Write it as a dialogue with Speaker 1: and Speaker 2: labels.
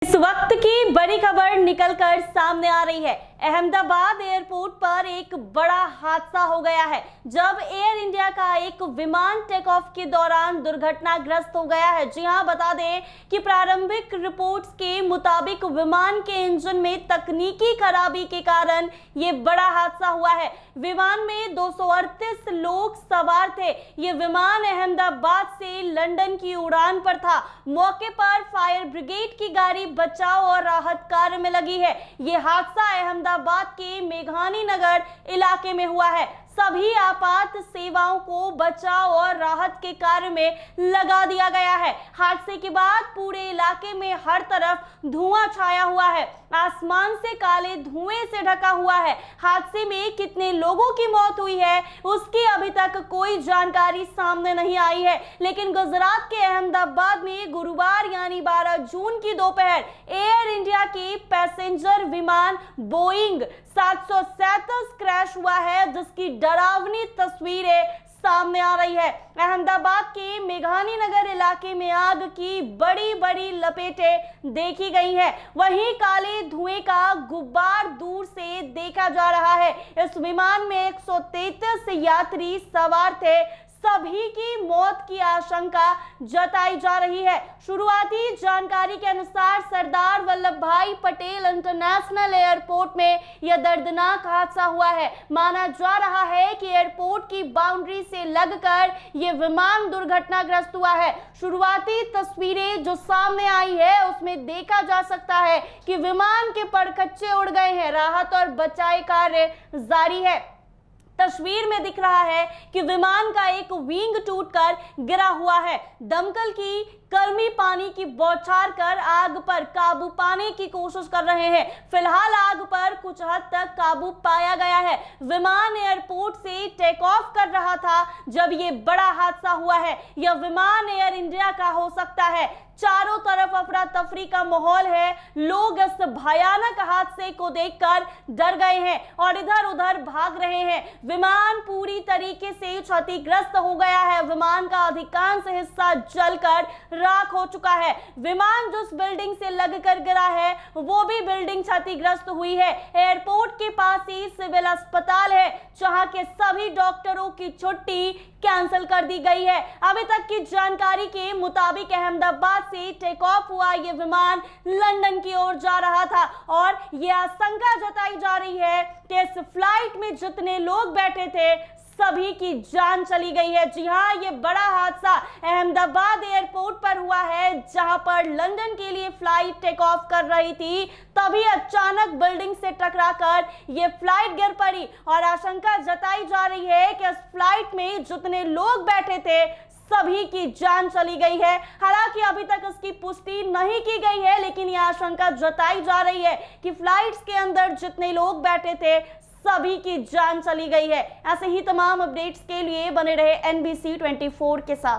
Speaker 1: इस वक्त की बड़ी खबर निकलकर सामने आ रही है। अहमदाबाद एयरपोर्ट पर एक बड़ा हादसा हो गया है जब एयर इंडिया का एक विमान टेक ऑफ के दौरान दुर्घटनाग्रस्त हो गया है। जी हां, बता दें कि प्रारंभिक रिपोर्ट्स के मुताबिक विमान के इंजन में तकनीकी खराबी के कारण ये बड़ा हादसा हुआ है। विमान में 238 लोग सवार थे। ये विमान अहमदाबाद से लंदन की उड़ान पर था। मौके पर फायर ब्रिगेड की गाड़ी बचाव और राहत कार्य में लगी है। ये हादसा अहमदाबाद के मेघानी नगर इलाके में हुआ है। सभी आपात सेवाओं को बचाव और राहत के कार्य में लगा दिया गया है। हादसे के बाद पूरे इलाके में हर तरफ धुआं छाया हुआ है। आसमान से काले धुएं से ढका हुआ है। हादसे में कितने लोगों की मौत हुई है उसकी अभी तक कोई जानकारी सामने नहीं आई है, लेकिन गुजरात के अहमदाबाद में गुरुवार यानी 12 जून की दोपहर एयर इंडिया के पैसेंजर विमान बोइंग 737 क्रैश हुआ है, जिसकी डरावनी तस्वीरें सामने आ रही है। अहमदाबाद के मेघानी नगर इलाके में आग की बड़ी बड़ी लपेटें देखी गई है। वहीं काले धुएं का गुब्बार दूर से देखा जा रहा है। इस विमान में 133 यात्री सवार थे। सभी की मौत की आशंका जताई जा रही है। शुरुआती जानकारी के अनुसार सरदार वल्लभ भाई पटेल इंटरनेशनल एयरपोर्ट में यह दर्दनाक हादसा हुआ है। माना जा रहा है कि एयरपोर्ट की बाउंड्री से लगकर यह विमान दुर्घटनाग्रस्त हुआ है। शुरुआती तस्वीरें जो सामने आई है उसमें देखा जा सकता है कि विमान के परखच्चे उड़ गए हैं। राहत और बचाव कार्य जारी है। तस्वीर में दिख रहा है कि विमान का एक विंग टूटकर गिरा हुआ है। दमकल की कर्मी पानी की बौछार कर आग पर काबू पाने की कोशिश कर रहे हैं। फिलहाल आग पर कुछ हद तक काबू पाया गया है। विमान एयरपोर्ट से टेक ऑफ कर रहा था जब ये बड़ा हादसा हुआ है। यह विमान एयर इंडिया का हो सकता है। चारों तरफ अफरा तफरी का माहौल है। लोग इस भयानक हादसे को देखकर डर गए हैं और इधर उधर भाग रहे हैं। विमान पूरी तरीके से क्षतिग्रस्त हो गया है। विमान का अधिकांश हिस्सा जलकर राख हो चुका है। विमान जिस बिल्डिंग से लगकर गिरा है वो भी बिल्डिंग क्षतिग्रस्त हुई है। एयरपोर्ट के पास ही सिविल अस्पताल है जहां के सभी डॉक्टरों की छुट्टी कैंसिल कर दी गई है। अभी तक की जानकारी के मुताबिक अहमदाबाद से टेक ऑफ हुआ ये विमान लंदन की ओर जा रहा था और यह आशंका जताई जा रही है कि इस फ्लाइट में जितने लोग बैठे थे सभी की जान चली गई है। जी हां, ये बड़ा हादसा अहमदाबाद एयरपोर्ट पर हुआ है जहां पर लंदन के लिए फ्लाइट टेक ऑफ कर रही थी। तभी अचानक बिल्डिंग से टकराकर ये फ्लाइट गिर पड़ी और आशंका जताई जा रही है कि इस फ्लाइट में जितने लोग बैठे थे सभी की जान चली गई है। हालांकि अभी तक इसकी पुष्टि नहीं की गई है, लेकिन यह आशंका जताई जा रही है कि फ्लाइट्स के अंदर जितने लोग बैठे थे सभी की जान चली गई है। ऐसे ही तमाम अपडेट्स के लिए बने रहे NBC 24 के साथ।